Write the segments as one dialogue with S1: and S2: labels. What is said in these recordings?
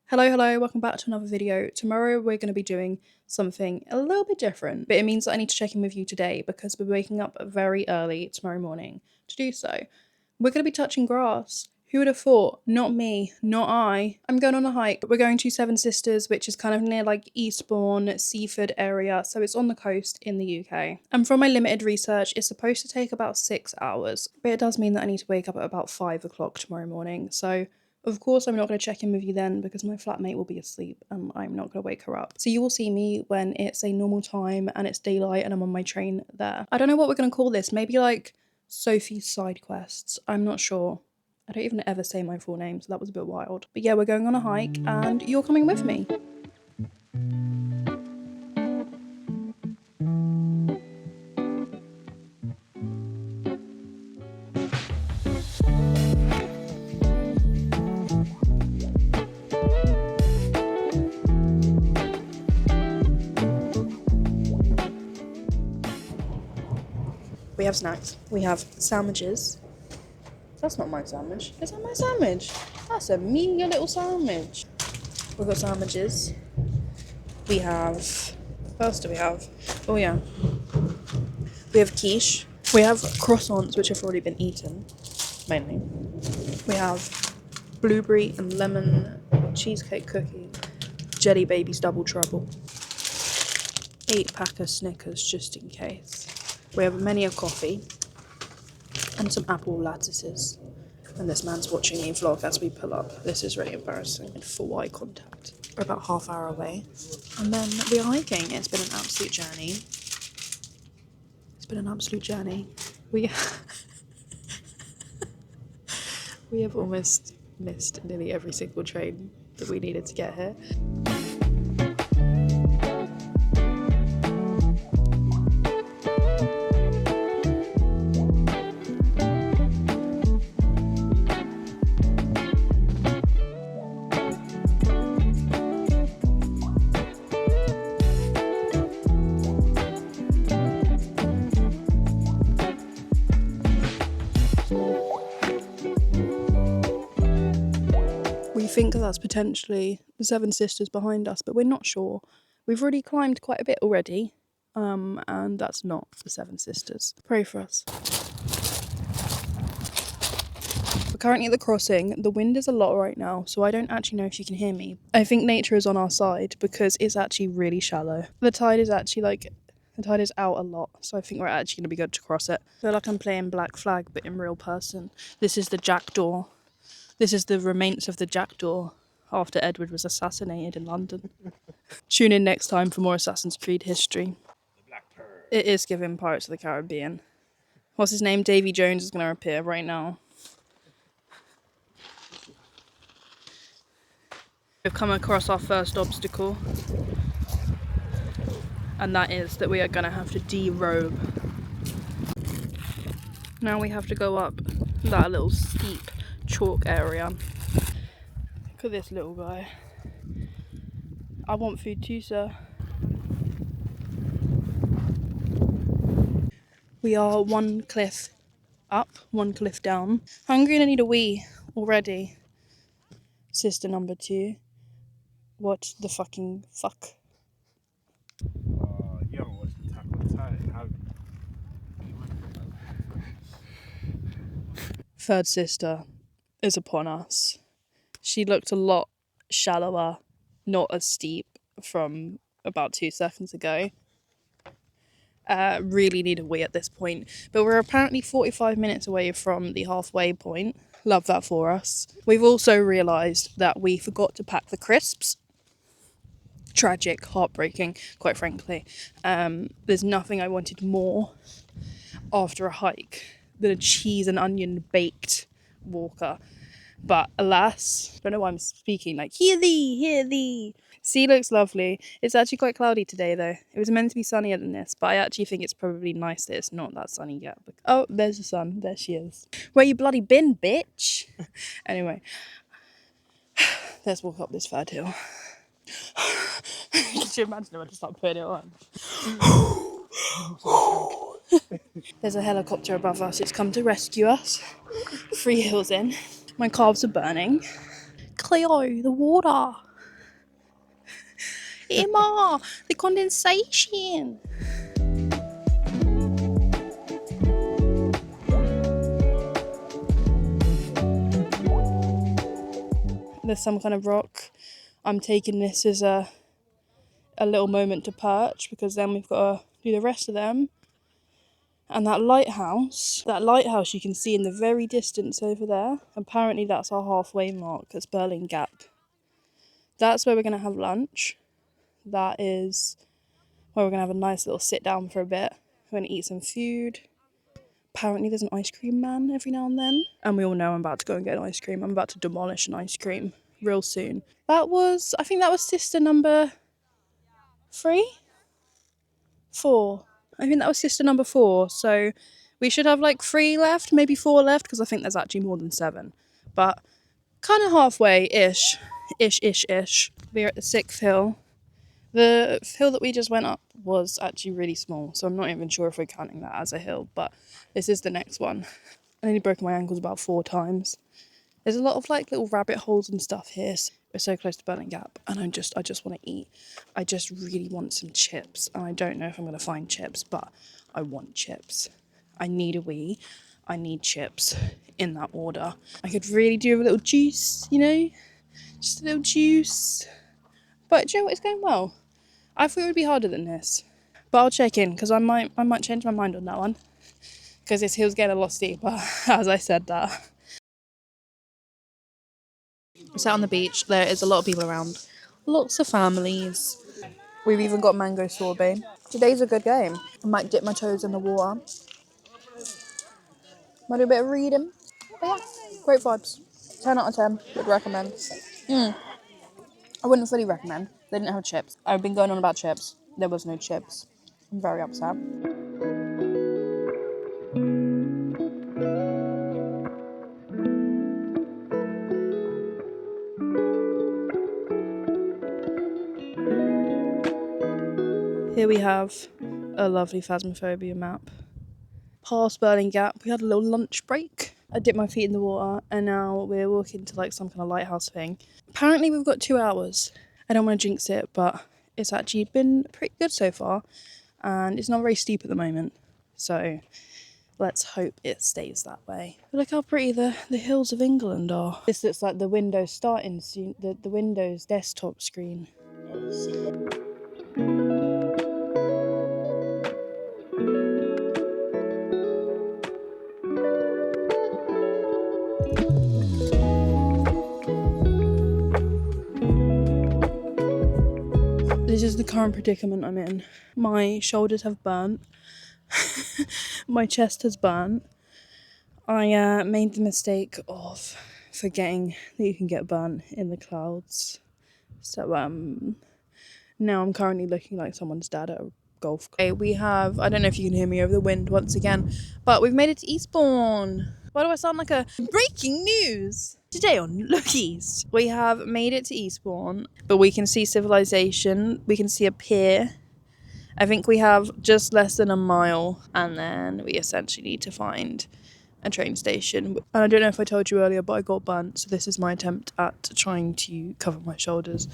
S1: Hello, welcome back to another video. Tomorrow we're going to be doing something a little bit different, but it means that I need to check in with you today because we're waking up very early tomorrow morning to do so. We're going to be touching grass. Who would have thought? Not me, not I. I'm going on a hike. We're going to Seven Sisters, which is kind of near like Eastbourne, Seaford area, so it's on the coast in the UK. And from my limited research, it's supposed to take about 6 hours, but it does mean that I need to wake up at about 5 o'clock tomorrow morning, so of course, I'm not going to check in with you then because my flatmate will be asleep and I'm not going to wake her up. So you will see me when it's a normal time and it's daylight and I'm on my train there. I don't know what we're going to call this. Maybe like Sophie's side quests. I'm not sure. I don't even ever say my full name, so that was a bit wild. But yeah, we're going on a hike and you're coming with me. We have snacks. We have sandwiches. That's not my sandwich. Is that my sandwich? That's a mealy little sandwich. We've got sandwiches. We have... What else do we have? Oh yeah. We have quiche. We have croissants, which have already been eaten, mainly. We have blueberry and lemon cheesecake cookie. Jelly Babies Double Trouble. 8-pack of Snickers, just in case. We have a many of coffee. And some apple lattices. And this man's watching me vlog as we pull up. This is really embarrassing. Full eye contact. We're about half hour away. And then we're hiking. It's been an absolute journey. We we have almost missed nearly every single train that we needed to get here. We think that's potentially the Seven Sisters behind us, but we're not sure. We've already climbed quite a bit already, and that's not the Seven Sisters. Pray for us. We're currently at the crossing. The wind is a lot right now, so I don't actually know if you can hear me. I think nature is on our side because it's actually really shallow. The tide is out a lot, so I think we're actually going to be good to cross it. I feel like I'm playing Black Flag, but in real person. This is the jackdaw. This is the remains of the jackdaw after Edward was assassinated in London. Tune in next time for more Assassin's Creed history. It is giving Pirates of the Caribbean. What's his name? Davy Jones is going to appear right now. We've come across our first obstacle. And that is that we are going to have to derobe. Now we have to go up that little steep chalk area. Look at this little guy. I want food too, sir. We are one cliff up, one cliff down. Hungry and I need a wee already. Sister number 2. What the fucking fuck?
S2: You haven't watched Attack on Titan, have you?
S1: Third sister is upon us. She looked a lot shallower, not as steep from about 2 seconds ago. Really need a wee at this point, but we're apparently 45 minutes away from the halfway point. Love that for us. We've also realised that we forgot to pack the crisps. Tragic, heartbreaking, quite frankly. There's nothing I wanted more after a hike than a cheese and onion baked Walker. But alas, I don't know why I'm speaking like, hear thee. Sea looks lovely. It's actually quite cloudy today though. It was meant to be sunnier than this, but I actually think it's probably nice that it's not that sunny yet. Oh, there's the sun. There she is. Where you bloody been, bitch? Anyway, let's walk up this third hill. Could you imagine if I just start putting it on? There's a helicopter above us. It's come to rescue us. 3 hills in. My calves are burning. Cleo, the water. Emma, the condensation. There's some kind of rock. I'm taking this as a little moment to perch, because then we've got to do the rest of them. And that lighthouse you can see in the very distance over there, apparently that's our halfway mark at Sperling Gap. That's where we're going to have lunch. That is where we're going to have a nice little sit down for a bit. We're going to eat some food. Apparently there's an ice cream man every now and then. And we all know I'm about to go and get an ice cream. I'm about to demolish an ice cream real soon. I think that was sister number 3? 4. I think that was sister number 4. So we should have like 3 left, maybe 4 left, because I think there's actually more than 7. But kind of halfway-ish. Ish. We're at the 6th hill. The hill that we just went up was actually really small, so I'm not even sure if we're counting that as a hill, but this is the next one. I nearly broke my ankles about 4 times. There's a lot of like little rabbit holes and stuff here. We're so close to Burning Gap, and I just want to eat. I just really want some chips, and I don't know if I'm going to find chips, but I want chips. I need a wee. I need chips in that order. I could really do a little juice, you know? Just a little juice. But do you know what? It's going well. I thought it would be harder than this. But I'll check in, because I might change my mind on that one. Because this hill's getting a lot steeper, as I said that. We're sat on the beach. There is a lot of people around. Lots of families. We've even got mango sorbet. Today's a good game. I might dip my toes in the water. Might do a bit of reading. But yeah, great vibes. 10 out of 10. Would recommend. I wouldn't fully recommend. They didn't have chips. I've been going on about chips. There was no chips. I'm very upset. Here we have a lovely Phasmophobia map. Past Burning Gap, we had a little lunch break. I dipped my feet in the water, and now we're walking to like some kind of lighthouse thing. Apparently we've got 2 hours. I don't want to jinx it, but it's actually been pretty good so far, and it's not very steep at the moment, so let's hope it stays that way. But look how pretty the hills of England are. This looks like the Windows starting soon, the Windows desktop screen. This is the current predicament I'm in. My shoulders have burnt. My chest has burnt. I made the mistake of forgetting that you can get burnt in the clouds. So now I'm currently looking like someone's dad at a golf club. Okay, we have, I don't know if you can hear me over the wind once again, but we've made it to Eastbourne. Why do I sound like a breaking news? Today on Look East, we have made it to Eastbourne, but we can see civilization, we can see a pier. I think we have just less than a mile, and then we essentially need to find a train station. And I don't know if I told you earlier, but I got burnt, so this is my attempt at trying to cover my shoulders,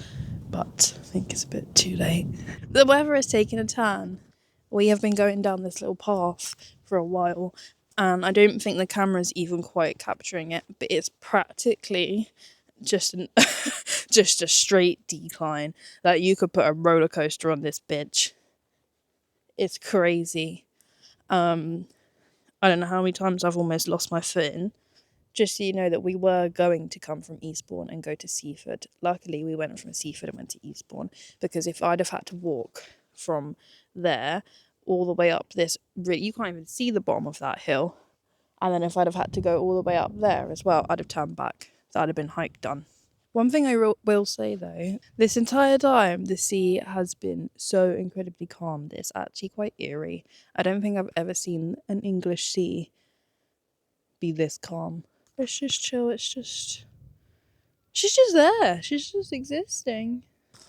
S1: but I think it's a bit too late. The weather is taking a turn. We have been going down this little path for a while, and I don't think the camera's even quite capturing it, but it's practically just just a straight decline. Like, you could put a roller coaster on this bitch. It's crazy. I don't know how many times I've almost lost my footing. Just so you know that we were going to come from Eastbourne and go to Seaford. Luckily, we went from Seaford and went to Eastbourne, because if I'd have had to walk from there all the way up this, you can't even see the bottom of that hill. And then if I'd have had to go all the way up there as well, I'd have turned back. That'd have been hike done. One thing I will say though, this entire time the sea has been so incredibly calm that it's actually quite eerie. I don't think I've ever seen an English sea be this calm. It's just chill, she's just there. She's just existing.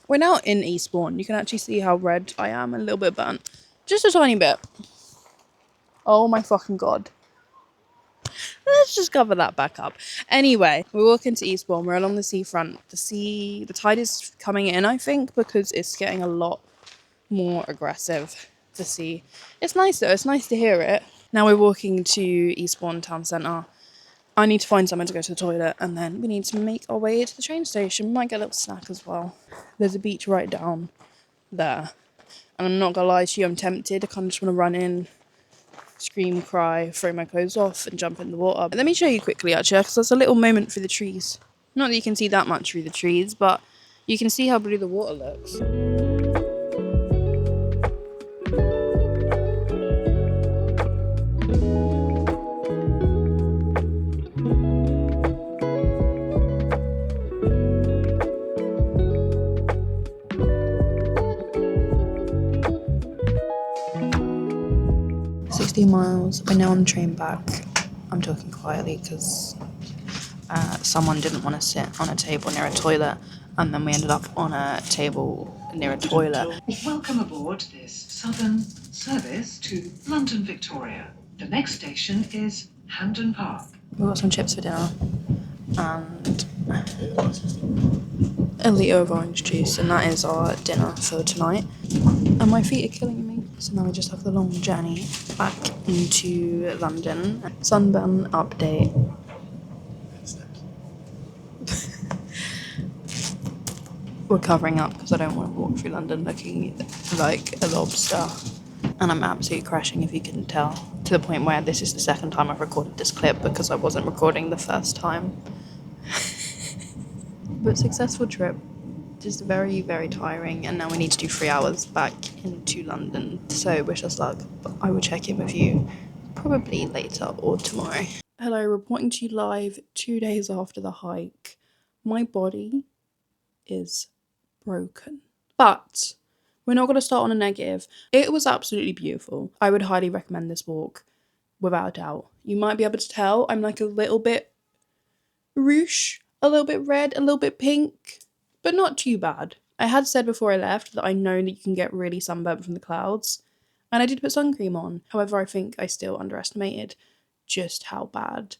S1: We're now in Eastbourne. You can actually see how red I am, a little bit burnt. Just a tiny bit. Oh my fucking god. Let's just cover that back up. Anyway, we're walking to Eastbourne. We're along the seafront. The tide is coming in, I think, because it's getting a lot more aggressive. The sea. It's nice though. It's nice to hear it. Now we're walking to Eastbourne Town Centre. I need to find somewhere to go to the toilet, and then we need to make our way to the train station. Might get a little snack as well. There's a beach right down there. And I'm not gonna lie to you, I'm tempted. I kind of just want to run in, scream, cry, throw my clothes off, and jump in the water. But let me show you quickly, actually, because there's a little moment through the trees. Not that you can see that much through the trees, but you can see how blue the water looks. 60 miles. We're now on the train back. I'm talking quietly because someone didn't want to sit on a table near a toilet, and then we ended up on a table near a toilet.
S3: Welcome aboard this Southern service to London Victoria. The next station is Hampden Park.
S1: We got some chips for dinner and a litre of orange juice, and that is our dinner for tonight. And my feet are killing me, so now we just have the long journey back into London. Sunburn update. We're covering up because I don't want to walk through London looking like a lobster. And I'm absolutely crashing, if you can tell, to the point where this is the second time I've recorded this clip because I wasn't recording the first time. But successful trip, just very, very tiring, and now we need to do 3 hours back into London, so wish us luck, but I will check in with you probably later or tomorrow. Hello, reporting to you live 2 days after the hike. My body is broken, but we're not going to start on a negative. It was absolutely beautiful. I would highly recommend this walk, without a doubt. You might be able to tell I'm like a little bit rouge, a little bit red, a little bit pink, but not too bad. I had said before I left that I know that you can get really sunburned from the clouds, and I did put sun cream on. However, I think I still underestimated just how bad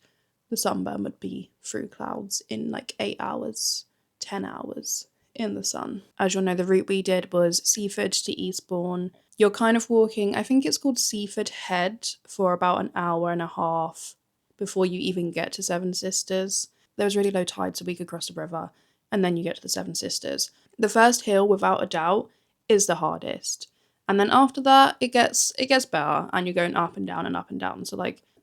S1: the sunburn would be through clouds in like 8 hours, 10 hours in the sun. As you'll know, the route we did was Seaford to Eastbourne. You're kind of walking, I think it's called Seaford Head, for about an hour and a half before you even get to Seven Sisters. There was really low tide, so we could cross the river, and then you get to the Seven Sisters. The first hill, without a doubt, is the hardest. And then after that, it gets better, and you're going up and down and up and down. So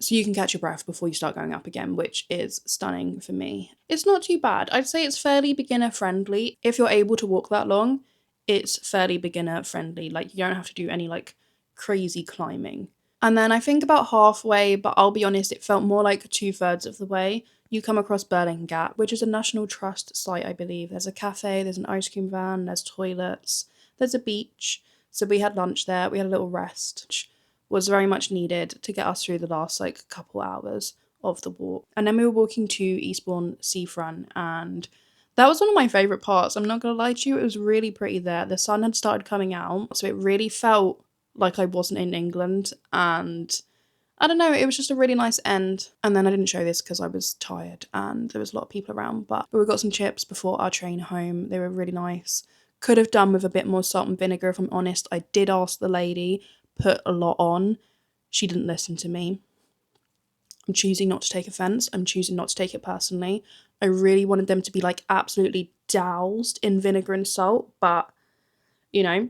S1: you can catch your breath before you start going up again, which is stunning for me. It's not too bad. I'd say it's fairly beginner friendly. If you're able to walk that long, it's fairly beginner friendly. Like, you don't have to do any like crazy climbing. And then I think about halfway, but I'll be honest, it felt more like 2/3 of the way. You come across Burling Gap, which is a National Trust site, I believe. There's a cafe, there's an ice cream van, there's toilets, there's a beach. So we had lunch there, we had a little rest, which was very much needed to get us through the last like couple hours of the walk. And then we were walking to Eastbourne Seafront, and that was one of my favourite parts. I'm not going to lie to you, it was really pretty there. The sun had started coming out, so it really felt like I wasn't in England, and I don't know, it was just a really nice end. And then I didn't show this because I was tired and there was a lot of people around, but we got some chips before our train home. They were really nice. Could have done with a bit more salt and vinegar, if I'm honest. I did ask the lady, put a lot on. She didn't listen to me. I'm choosing not to take offence. I'm choosing not to take it personally. I really wanted them to be like absolutely doused in vinegar and salt, but you know.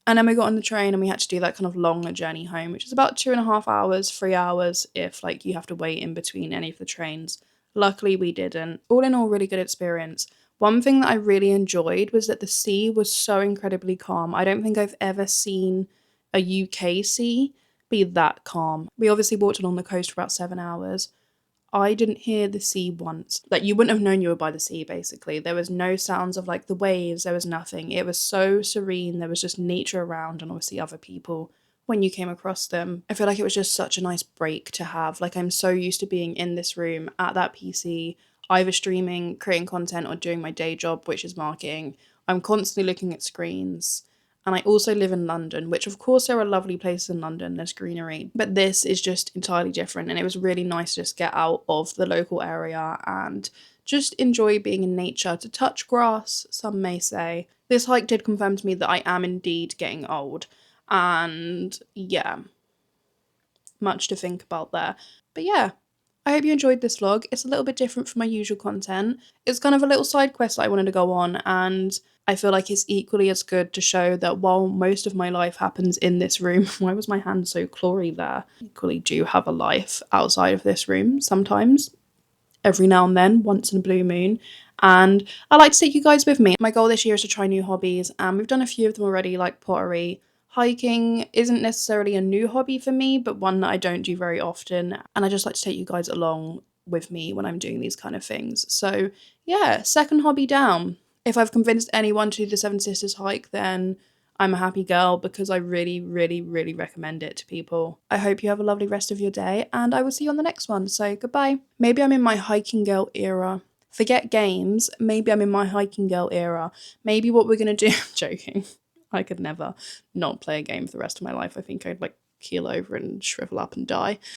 S1: And then we got on the train and we had to do that kind of longer journey home, which is about 2.5 hours, 3 hours if like you have to wait in between any of the trains. Luckily we didn't. All in all, really good experience. One thing that I really enjoyed was that the sea was so incredibly calm. I don't think I've ever seen a UK sea be that calm. We obviously walked along the coast for about 7 hours. I didn't hear the sea once. Like, you wouldn't have known you were by the sea, basically. There was no sounds of, like, the waves. There was nothing. It was so serene. There was just nature around and obviously other people when you came across them. I feel like it was just such a nice break to have. Like, I'm so used to being in this room at that PC, either streaming, creating content, or doing my day job, which is marketing. I'm constantly looking at screens. And I also live in London, which of course there are lovely places in London, there's greenery, but this is just entirely different. And it was really nice to just get out of the local area and just enjoy being in nature, to touch grass, some may say. This hike did confirm to me that I am indeed getting old. And yeah, much to think about there. But yeah, I hope you enjoyed this vlog. It's a little bit different from my usual content. It's kind of a little side quest that I wanted to go on, and I feel like it's equally as good to show that while most of my life happens in this room, why was my hand so clawy there? I equally do have a life outside of this room sometimes, every now and then, once in a blue moon. And I like to take you guys with me. My goal this year is to try new hobbies, and we've done a few of them already, like pottery. Hiking isn't necessarily a new hobby for me, but one that I don't do very often. And I just like to take you guys along with me when I'm doing these kind of things. So yeah, second hobby down. If I've convinced anyone to do the Seven Sisters hike, then I'm a happy girl, because I really, really, really recommend it to people. I hope you have a lovely rest of your day, and I will see you on the next one. So goodbye. Maybe I'm in my hiking girl era. Forget games. Maybe I'm in my hiking girl era. Maybe what we're going to do... Joking. I could never not play a game for the rest of my life. I think I'd like keel over and shrivel up and die.